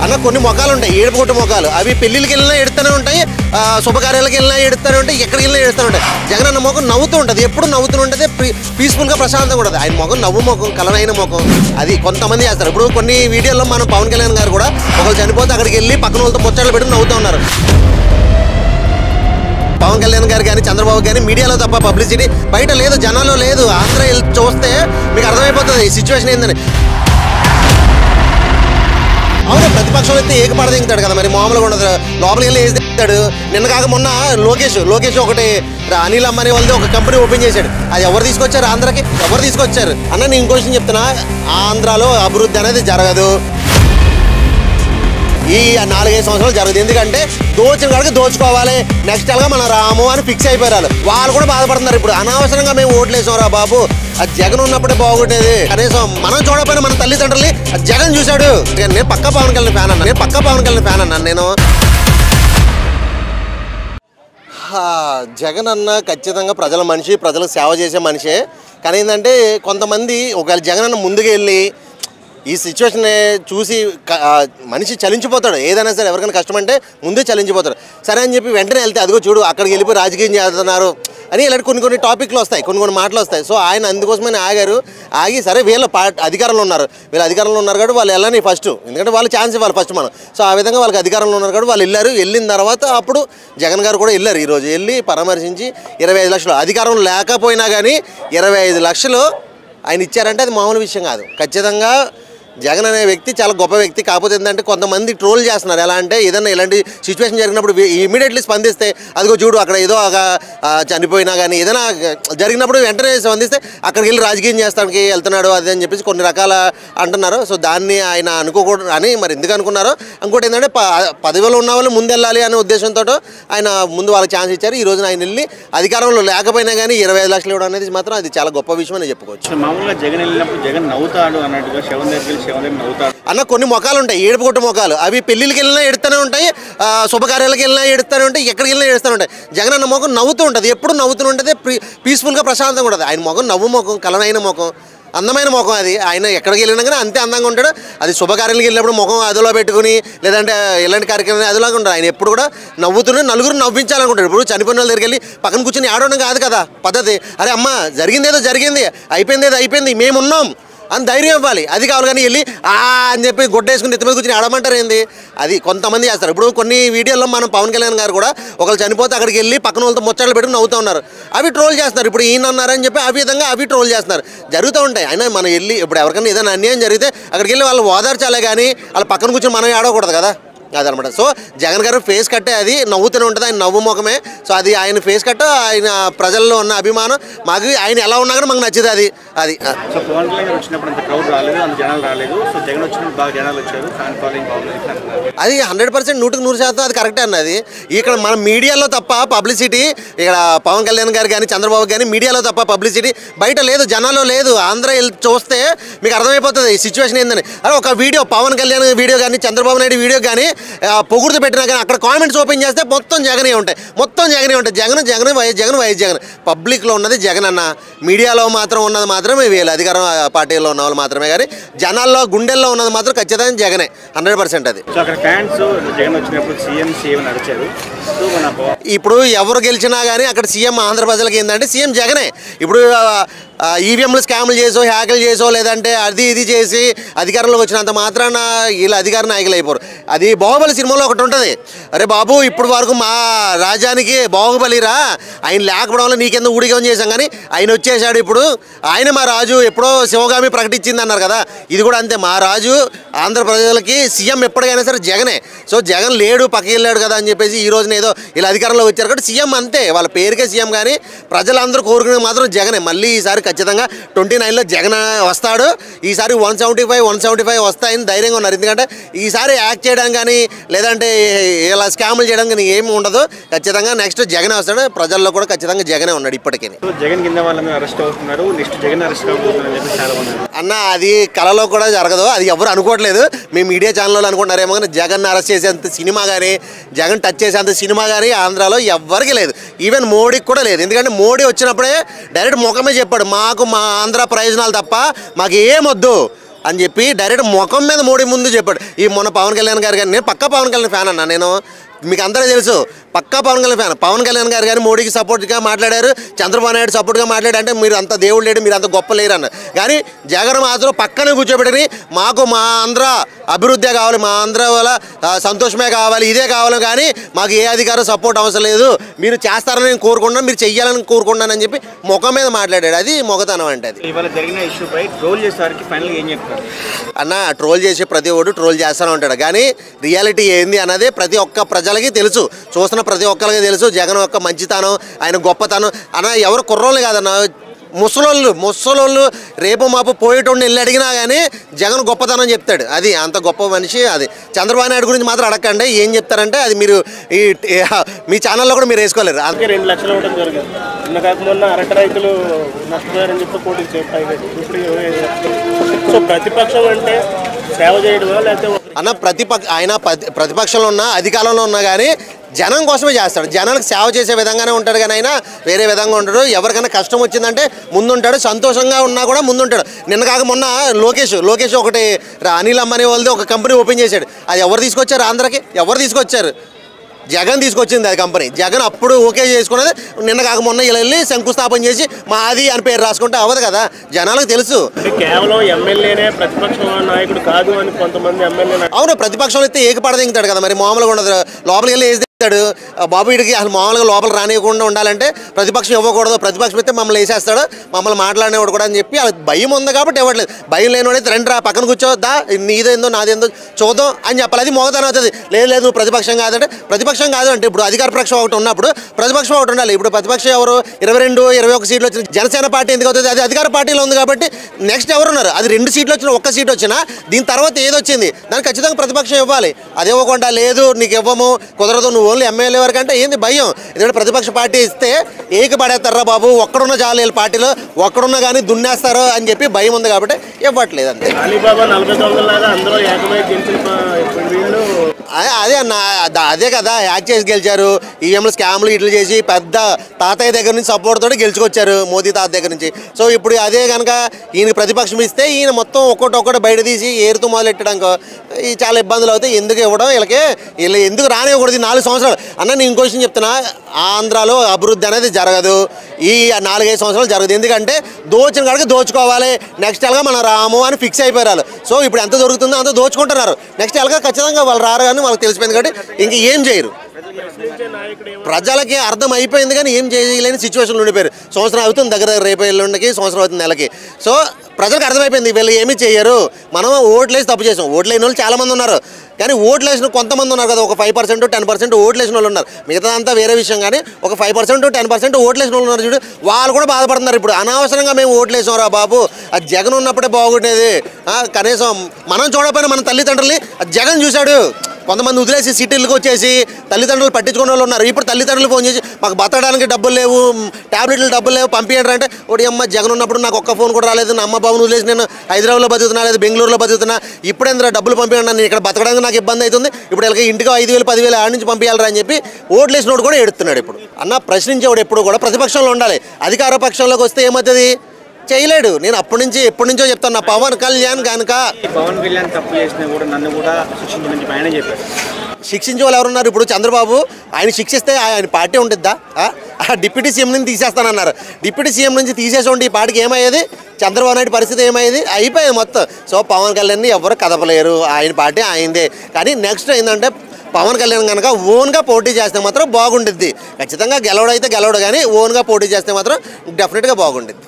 అన్న కొన్ని మొఖాలు ఉంటాయి, ఏడుపుకొట్టు మొఖాలు. అవి పెళ్ళిళ్ళకి వెళ్ళినా ఎడుతూనే ఉంటాయి, శుభకార్యాలకు వెళ్ళినా ఎడుతూనే ఉంటాయి, ఎక్కడికి వెళ్ళినా ఎడుతూనే ఉంటాయి. జగన్ అన్న ముఖం నవ్వుతూ ఉంటుంది, ఎప్పుడు నవ్వుతూ ఉంటుంది, పీస్ఫుల్గా ప్రశాంతంగా ఉంటుంది. ఆయన ముఖం నవ్వు ముఖం, కలనైన ముఖం. అది కొంతమంది చేస్తారు. ఇప్పుడు కొన్ని వీడియోల్లో మనం పవన్ కళ్యాణ్ గారు కూడా ఒకరు చనిపోతే అక్కడికి వెళ్ళి పక్కన వాళ్ళతో ముచ్చట్లు పెట్టి నవ్వుతూ ఉన్నారు. పవన్ కళ్యాణ్ గారు కానీ చంద్రబాబు కానీ మీడియాలో తప్ప పబ్లిసిటీ బయట లేదు, జనాల్లో లేదు. ఆంధ్ర చూస్తే మీకు అర్థమైపోతుంది ఈ సిచ్యువేషన్ ఏందని. అవును, ప్రతిపక్షంలో అయితే ఏకపడ దిగుతాడు కదా, మరి మామూలుగా ఉండదు. లోపలికి వెళ్ళి వేసి దిగుతాడు. నిన్న కాక మొన్న లోకేష్ ఒకటి అనిల్ అంబానీ వాళ్ళది ఒక కంపెనీ ఓపెన్ చేశాడు. అది ఎవరు తీసుకొచ్చారు ఆంధ్రాకి? ఎవరు తీసుకొచ్చారు అన్న? నేను ఇంకో విషయం చెప్తున్నా, ఆంధ్రాలో అభివృద్ధి అనేది జరగదు ఈ 4-5 సంవత్సరాలు జరగదు. ఎందుకంటే దోచిన కాడికి దోచుకోవాలి, నెక్స్ట్ అలాగా మన రాము అని ఫిక్స్ అయిపోయారు. వాళ్ళు కూడా బాధపడుతున్నారు. ఇప్పుడు అనవసరంగా మేము ఓట్లు వేసాం రా బాబు, అది జగన్ ఉన్నప్పుడే బాగుండేది. కనీసం మనం చూడకపోయినా మన తల్లిదండ్రుల్ని జగన్ చూశాడు. నేను పక్క పవన్ కళ్యాణ్ ఫ్యాన్ అన్నాను నేను. జగన్ అన్న ఖచ్చితంగా ప్రజల మనిషి, ప్రజలకు సేవ చేసే మనిషే. కానీ ఏంటంటే కొంతమంది ఒకవేళ జగన్ అన్న ముందుకు వెళ్ళి ఈ సిచ్యువేషన్ చూసి మనిషి చలించిపోతాడు. ఏదైనా సరే ఎవరికైనా కష్టం అంటే ముందే చలించిపోతాడు. సరే అని చెప్పి వెంటనే వెళ్తే అదిగో చూడు అక్కడికి వెళ్ళిపోయి రాజకీయం చేస్తున్నారు అని ఇలాంటి కొన్ని టాపిక్లు వస్తాయి, కొన్ని మాటలు వస్తాయి. సో ఆయన అందుకోసమే ఆగి సరే వీళ్ళ అధికారంలో ఉన్నారు కాబట్టి వాళ్ళు వెళ్ళని ఫస్ట్, ఎందుకంటే వాళ్ళు ఛాన్స్ ఇవ్వాలి ఫస్ట్ మనం. సో ఆ విధంగా వాళ్ళకి అధికారంలో ఉన్నారు కాబట్టి వాళ్ళు వెళ్ళిన తర్వాత అప్పుడు జగన్ గారు కూడా వెళ్ళారు. ఈరోజు వెళ్ళి పరామర్శించి 25 లక్షలు, అధికారం లేకపోయినా కానీ 25 లక్షలు ఆయన ఇచ్చారంటే అది మామూలు విషయం కాదు. ఖచ్చితంగా జగన్ అనే వ్యక్తి చాలా గొప్ప వ్యక్తి. కాకపోతే ఏంటంటే కొంతమంది ట్రోల్ చేస్తున్నారు. ఎలా అంటే ఏదైనా ఇలాంటి సిచ్యువేషన్ జరిగినప్పుడు ఇమీడియట్లీ స్పందిస్తే అదిగో చూడు అక్కడ ఏదో చనిపోయినా కానీ ఏదైనా జరిగినప్పుడు వెంటనే స్పందిస్తే అక్కడికి వెళ్ళి రాజకీయం చేస్తానికి వెళ్తున్నాడు అది అని చెప్పేసి కొన్ని రకాల అంటున్నారు. సో దాన్ని ఆయన అనుకోకూడదు అని మరి ఎందుకు అనుకున్నారో. ఇంకోటి ఏంటంటే పదవిలో ఉన్న వాళ్ళు ముందు వెళ్ళాలి అనే ఉద్దేశంతో ఆయన ముందు వాళ్ళకి ఛాన్స్ ఇచ్చారు. ఈ రోజున ఆయన వెళ్ళి అధికారంలో లేకపోయినా కానీ 25 లక్షలు ఇవ్వడం అనేది మాత్రం అది చాలా గొప్ప విషయం అని చెప్పుకోవచ్చు. మామూలుగా జగన్ వెళ్ళినప్పుడు జగన్ నవ్వుతాడు అన్నట్టుగా అన్న కొన్ని మొఖాలు ఉంటాయి, ఏడుపుకొట్టు మొఖాలు. అవి పెళ్ళిళ్ళకి వెళ్ళినా ఎడుతూనే ఉంటాయి, శుభకార్యాలకు వెళ్ళినా ఎడుతూనే ఉంటాయి, ఎక్కడికి వెళ్ళినా ఎడుతూనే ఉంటాయి. జగన్ అన్న ముఖం నవ్వుతూ ఉంటుంది, ఎప్పుడు నవ్వుతూ ఉంటుంది, పీస్ఫుల్గా ప్రశాంతంగా ఉంటుంది. ఆయన ముఖం నవ్వు ముఖం, కలనైన ముఖం, అందమైన ముఖం. అది ఆయన ఎక్కడికి వెళ్ళినా కానీ అంతే అందంగా ఉంటాడు. అది శుభకార్యాలకు వెళ్ళినప్పుడు ముఖం అదిలో పెట్టుకుని లేదంటే ఇలాంటి కార్యక్రమం అదిలాగా ఉంటాడు. ఆయన ఎప్పుడు కూడా నవ్వుతూనే నలుగురు నవ్వించాలనుకుంటాడు. ఇప్పుడు చనిపోయిన వాళ్ళ దగ్గరికి వెళ్ళి పక్కన కూర్చొని ఆడడం కాదు కదా పద్ధతి. అరే అమ్మ జరిగిందేదో జరిగింది, అయిపోయింది, మేమున్నాం అని ధైర్యం ఇవ్వాలి. అది కావాలి కానీ వెళ్ళి అని చెప్పి గుడ్డేసుకుని ఎత్తి మీద కూర్చొని ఆడమంటారు ఏంది? అది కొంతమంది చేస్తారు. ఇప్పుడు కొన్ని వీడియోల్లో మనం పవన్ కళ్యాణ్ గారు కూడా ఒకరు చనిపోతే అక్కడికి వెళ్ళి పక్కన వాళ్ళతో ముచ్చట్లు పెట్టుకుని నవ్వుతూ ఉన్నారు. అవి ట్రోల్ చేస్తున్నారు. ఇప్పుడు ఈయన అన్నారని చెప్పి ఆ విధంగా అవి ట్రోల్ చేస్తున్నారు. జరుగుతూ ఉంటాయి. అయినా మనం వెళ్ళి ఇప్పుడు ఎవరికైనా ఏదైనా అన్యాయం జరిగితే అక్కడికి వెళ్ళి వాళ్ళు ఓదార్చాలే కానీ వాళ్ళ పక్కన కూర్చొని మనం ఆడకూడదు కదా, అదనమాట. సో జగన్ గారు ఫేస్ కట్టే అది నవ్వుతూనే ఉంటుంది, ఆయన నవ్వు ముఖమే. సో అది ఆయన ఫేస్ కట్ట, ఆయన ప్రజల్లో ఉన్న అభిమానం మాకు, ఆయన ఎలా ఉన్నా కానీ మాకు నచ్చింది అది. సో పవన్ కళ్యాణ్ వచ్చినప్పుడు అంత క్రౌడ్ రాలేదు, అంత జనాలు రాలేదు. సో జగన్ వచ్చినప్పుడు బాగా జనాలు వచ్చారు. అది 100% 100% అది కరెక్టే అన్నది. ఇక్కడ మన మీడియాలో తప్ప పబ్లిసిటీ, ఇక్కడ పవన్ కళ్యాణ్ గారు కానీ చంద్రబాబు కానీ మీడియాలో తప్ప పబ్లిసిటీ బయట లేదు, జనాల్లో లేదు. ఆంధ్ర చూస్తే మీకు అర్థమైపోతుంది ఈ సిచ్యువేషన్ ఏందని. అరే ఒక వీడియో పవన్ కళ్యాణ్ వీడియో కానీ చంద్రబాబు నాయుడు వీడియో కానీ పొగుడుతూ పెట్టినా కానీ అక్కడ కామెంట్స్ ఓపెన్ చేస్తే మొత్తం జగనే ఉంటాయి. వైఎస్ జగన్. పబ్లిక్లో ఉన్నది జగన్ అన్న, మీడియాలో మాత్రం ఉన్నది మాత్రమే వీళ్ళు అధికారం పార్టీలో ఉన్న వాళ్ళు మాత్రమే. కానీ జనాల్లో గుండెల్లో ఉన్నది మాత్రం ఖచ్చితంగా జగనే 100% అది. ఇప్పుడు ఎవరు గెలిచినా కానీ అక్కడ సీఎం ఆంధ్ర ప్రజలకి ఏంటంటే సీఎం జగనే. ఇప్పుడు ఈవీఎంలు స్కామ్లు చేసో హ్యాకులు చేసో లేదంటే ఇది చేసి అధికారంలోకి వచ్చినంత మాత్రాన వీళ్ళు అధికార నాయకులు అయిపోరు. అది బాహుబలి సినిమాలో ఒకటి ఉంటుంది, అరే బాబు ఇప్పుడు వరకు మా రాజ్యానికి బాహుబలిరా, ఆయన లేకపోవడం వల్ల నీకెందుకు ఊడిగం చేశాం కానీ ఆయన వచ్చేసాడు. ఇప్పుడు ఆయన మా రాజు, ఎప్పుడో శివగామి ప్రకటించింది అన్నారు కదా, ఇది కూడా అంతే. మా రాజు ఆంధ్ర ప్రజలకి సీఎం ఎప్పటికైనా సరే జగనే. సో జగన్ లేడు పక్కకి వెళ్ళాడు కదా అని చెప్పేసి ఈ రోజున ఏదో ఇలా అధికారంలో వచ్చారు కాబట్టి సీఎం అంతే, వాళ్ళ పేరుకే సీఎం. కానీ ప్రజలందరూ కోరుకునేది మాత్రం జగనే. మళ్ళీ ఈసారి ఖచ్చితంగా 29లో జగన్ వస్తాడు. ఈసారి 175 వస్తాయని ధైర్యంగా ఉన్నారు. ఎందుకంటే ఈసారి యాక్ట్ చేయడం కానీ లేదంటే ఇలా స్కాములు చేయడం కానీ ఏమి ఉండదు. ఖచ్చితంగా నెక్స్ట్ జగనే వస్తాడు. ప్రజల్లో కూడా ఖచ్చితంగా జగనే ఉన్నాడు ఇప్పటికీ. జగన్ కింద వాళ్ళని అరెస్ట్ అవుతున్నారు, నెక్స్ట్ జగన్ అరెస్ట్ అవుతున్నారు చాలా మంది అన్న. అది కళలో కూడా జరగదు, అది ఎవరు అనుకోవట్లేదు. మీ మీడియా ఛానల్లో అనుకుంటున్నారేమో కానీ జగన్ అరెస్ట్ చేసేంత సినిమా కానీ జగన్ టచ్ చేసేంత సినిమా కానీ ఆంధ్రాలో ఎవ్వరికి లేదు. ఈవెన్ మోడీకి కూడా లేదు. ఎందుకంటే మోడీ వచ్చినప్పుడే డైరెక్ట్ ముఖమే చెప్పాడు, మాకు మా ఆంధ్ర ప్రయోజనాలు తప్ప మాకు ఏమొద్దు, అని చెప్పి డైరెక్ట్ ముఖం మీద మోడీ ముందు చెప్పాడు. ఈ మొన్న పవన్ కళ్యాణ్ గారు కానీ, నేను పక్కా పవన్ కళ్యాణ్ ఫ్యాన్ అన్నా, నేను మీకు అందరూ తెలుసు పక్కా పవన్ కళ్యాణ్ ఫ్యాన్. పవన్ కళ్యాణ్ గారు కానీ మోడీకి సపోర్ట్గా మాట్లాడారు, చంద్రబాబు నాయుడు సపోర్ట్గా మాట్లాడారు. అంటే మీరు అంత దేవుడు లేడు, మీరు అంత గొప్ప లేరు అన్న. కానీ జగన్ మాత్రం పక్కనే కూర్చోబెట్టుకుని మాకు మా ఆంధ్ర అభివృద్ధి కావాలి, మా ఆంధ్ర వల్ల సంతోషమే కావాలి, ఇదే కావాలి, కానీ మాకు ఏ అధికారం సపోర్ట్ అవసరం లేదు, మీరు చేస్తారని నేను కోరుకుంటున్నాను, మీరు చెయ్యాలని కోరుకుంటున్నాను అని చెప్పి ముఖం మీద మాట్లాడాడు. అది మొగతనం అంటే. అది ఇవాళ జరిగిన ఇష్యూపై ట్రోల్ చేసేవారికి ఫైనల్ ఏం చెప్తారు అన్న? ట్రోల్ చేసే ప్రతి ఒడు ట్రోల్ చేస్తూనే ఉంటాడు, కానీ రియాలిటీ ఏంది అన్నది ప్రతి ఒక్క ప్రజలకి తెలుసు, చూస్తున్న ప్రతి ఒక్కరికి తెలుసు. జగన్ యొక్క మంచితనం, ఆయన గొప్పతనం అన్న. ఎవరు కుర్రోళ్ళు కాదన్న, ముసలోళ్ళు రేపు మాపు పోయేటోడిని వెళ్ళి అడిగినా కానీ జగన్ గొప్పతనం చెప్తాడు. అది అంత గొప్ప మనిషి. అది చంద్రబాబు నాయుడు గురించి మాత్రం అడగండి, ఏం చెప్తారంటే అది మీరు మీ ఛానల్లో కూడా మీరు వేసుకోలేరు. అందుకే 2 లక్షలు ఇవ్వడం జరిగింది. నిన్న కాక మొన్న అరటి రైతులు నష్టపోయారని చెప్పి కోటి చెప్పాయి. ఇప్పుడు 25 లక్షలు. సో ప్రతిపక్షం అంటే సేవ చేయడమా లేకపోతే అన్న ఆయన ప్రతిపక్షంలో ఉన్నా అధికారంలో ఉన్నా కానీ జనం కోసమే చేస్తాడు, జనానికి సేవ చేసే విధంగానే ఉంటాడు. కానీ ఆయన వేరే విధంగా ఉంటాడు. ఎవరికైనా కష్టం వచ్చిందంటే ముందుంటాడు, సంతోషంగా ఉన్నా కూడా ముందుంటాడు. నిన్న కాక మొన్న లోకేష్ ఒకటి అనిల్ అంబానీ వాళ్ళది ఒక కంపెనీ ఓపెన్ చేశాడు. అది ఎవరు తీసుకొచ్చారు ఆంధ్రాకి? ఎవరు తీసుకొచ్చారు? జగన్ తీసుకొచ్చింది అది కంపెనీ. జగన్ అప్పుడు ఓకే చేసుకున్నది. నిన్న కాక మొన్న ఇలా వెళ్ళి శంకుస్థాపన చేసి మాది అని పేరు రాసుకుంటే అవ్వదు కదా, జనాలకు తెలుసు. కేవలం ఎమ్మెల్యేనే ప్రతిపక్ష నాయకుడు కాదు అని కొంతమంది ఎమ్మెల్యే. అవును, ప్రతిపక్షంలో అయితే ఏకపడదింగుతాడు కదా, మరి మామూలుగా ఉండదు. లోపలికి వెళ్ళి బాబు వీడికి అసలు మామూలుగా లోపల రానియకుండా ఉండాలంటే ప్రతిపక్షం ఇవ్వకూడదు, ప్రతిపక్షం అయితే మమ్మల్ని వేసేస్తాడు, మమ్మల్ని మాట్లాడినవాడు కూడా అని చెప్పి వాళ్ళకి భయం ఉంది కాబట్టి ఇవ్వట్లేదు. భయం లేనివాడైతే రండి రా పక్కన కూర్చోద్దా, నీదేందో నాదేందో చూద్దాం అని చెప్పాలి. అది మొగతనం అవుతుంది. లేదు నువ్వు ప్రతిపక్షం కాదంటే ప్రతిపక్షం కాదు అంటే ఇప్పుడు అధికార పక్షం ఒకటి ఉన్నప్పుడు ప్రతిపక్షం ఒకటి ఉండాలి. ఇప్పుడు ప్రతిపక్షం ఎవరు? 22, 21 సీట్లు వచ్చిన జనసేన పార్టీ ఎందుకు అవుతుంది? అది అధికార పార్టీలో ఉంది కాబట్టి నెక్స్ట్ ఎవరున్నారు? అది 2 సీట్లు వచ్చినా, 1 సీట్ వచ్చినా దీని తర్వాత ఏదొచ్చింది దానికి ఖచ్చితంగా ప్రతిపక్షం ఇవ్వాలి. అది ఇవ్వకుండా లేదు నీకు ఇవ్వము, కుదరదు, నువ్వు ఓన్లీ ఎమ్మెల్యే వరకు అంటే ఏంది భయం? ఎందుకంటే ప్రతిపక్ష పార్టీ ఇస్తే ఏకపడేస్తారా బాబు, ఒక్కడున్న చాలు వీళ్ళ పార్టీలో, ఒక్కడున్నా కానీ దున్నేస్తారు అని చెప్పి భయం ఉంది కాబట్టి ఇవ్వట్లేదు అంతే. అదే అన్న, అదే కదా యాక్ట్ చేసి గెలిచారు. ఈఎంలు స్కామ్లు ఇట్లు చేసి పెద్ద తాతయ్య దగ్గర నుంచి సపోర్ట్ తోటి గెలుచుకొచ్చారు, మోదీ తాత దగ్గర నుంచి. సో ఇప్పుడు అదే కనుక ఈయన ప్రతిపక్షం ఇస్తే ఈయన మొత్తం ఒక్కొక్కటి బయట తీసి ఏరుతూ మొదలెట్టడానికి ఈ చాలా ఇబ్బందులు అవుతాయి. ఎందుకు ఇవ్వడం వీళ్ళు ఎందుకు రానివ్వకూడదు? 4 సంవత్సరాలు అన్న. నేను ఇంకో విషయం చెప్తున్నా, ఆంధ్రాలో అభివృద్ధి అనేది జరగదు ఈ 4-5 సంవత్సరాలు జరగదు. ఎందుకంటే దోచిన కాడికి దోచుకోవాలి, నెక్స్ట్ ఎలాగా మనం రాము అని ఫిక్స్ అయిపోయారు. సో ఇప్పుడు ఎంత దొరుకుతుందో అంత దోచుకుంటున్నారు. నెక్స్ట్ ఎలాగా ఖచ్చితంగా వాళ్ళు రారు కానీ వాళ్ళకి తెలిసిపోయింది కాబట్టి ఇంక ఏం చేయరు. ప్రజలకి అర్థం అయిపోయింది కానీ ఏం చేయలేని సిచ్యువేషన్లో ఉండిపోయారు. సంవత్సరం అవుతుంది, దగ్గర రేపు ఎల్లుండికి సంవత్సరం అవుతుంది, నెలకి. సో ప్రజలకు అర్థమైపోయింది వీళ్ళు ఏమీ చేయరు, మనం ఓట్లేసి తప్పు చేసాం. ఓట్లు లేని వాళ్ళు చాలామంది ఉన్నారు, కానీ ఓట్లు వేసిన కొంతమంది ఉన్నారు కదా, ఒక 5%, 10% ఓట్లు వేసిన వాళ్ళు ఉన్నారు. మిగతా అంతా వేరే విషయం. కానీ ఒక 5%, 10% ఓట్లు వేసిన వాళ్ళు ఉన్నారు చూడు, వాళ్ళు కూడా బాధపడుతున్నారు. ఇప్పుడు అనవసరంగా మేము ఓట్లు వేసాం రా బాబు, అది జగన్ ఉన్నప్పుడే బాగుండేది. కనీసం మనం చూడకపోయినా మన తల్లిదండ్రుల్ని జగన్ చూశాడు. కొంతమంది వదిలేసి సిటీలకు వచ్చేసి తల్లిదండ్రులు పట్టించుకునే వాళ్ళు ఉన్నారు. ఇప్పుడు తల్లిదండ్రులు ఫోన్ చేసి మాకు బతకడానికి డబ్బులు లేవు, ట్యాబ్లెట్లు డబ్బులు లేవు, పంపించండి అంటే ఒకటి అమ్మ జగన్ ఉన్నప్పుడు నాకు ఒక్క ఫోన్ కూడా రాలేదు, నా అమ్మ బాబుని వదిలేసి నేను హైదరాబాద్లో బతుకుతున్నా, లేదా బెంగళూరులో బతుకుతున్నా, ఇప్పుడేంద్ర డబ్బులు పంపించండి, నేను ఇక్కడ బతకడానికి నాకు ఇబ్బంది అవుతుంది, ఇప్పుడు వీళ్ళకి ఇంటికి 5,000, 10,000 ఆడ నుంచి పంపించాలరా అని చెప్పి ఓట్లేసినోడు కూడా ఎడుతున్నాడు. ఇప్పుడు అన్న ప్రశ్నించేవాడు ఎప్పుడు కూడా ప్రతిపక్షంలో ఉండాలి. అధికార పక్షంలోకి వస్తే ఏమవుతుంది? చేయలేడు. నేను ఎప్పటి నుంచో చెప్తాను, నా పవన్ కళ్యాణ్ కనుక తప్పు చేసినా కూడా నన్ను కూడా శిక్షించమని ఆయన చెప్పారు. శిక్షించే వాళ్ళు ఎవరున్నారు? ఇప్పుడు చంద్రబాబు ఆయన శిక్షిస్తే ఆయన పార్టీ ఉంటుందా? డిప్యూటీ సీఎం నుంచి తీసేస్తానన్నారు. డిప్యూటీ సీఎం నుంచి తీసేసి ఈ పార్టీకి ఏమయ్యేది? చంద్రబాబు నాయుడు పరిస్థితి ఏమయ్యేది? అయిపోయేది మొత్తం. సో పవన్ కళ్యాణ్ని ఎవరు కదపలేరు, ఆయన పార్టీ ఆయనదే. కానీ నెక్స్ట్ ఏంటంటే పవన్ కళ్యాణ్ కనుక ఓన్గా పోటీ చేస్తే మాత్రం బాగుంటుంది. ఖచ్చితంగా గెలవడైతే గెలవడు, కానీ ఓన్గా పోటీ చేస్తే మాత్రం డెఫినెట్గా బాగుంటుంది.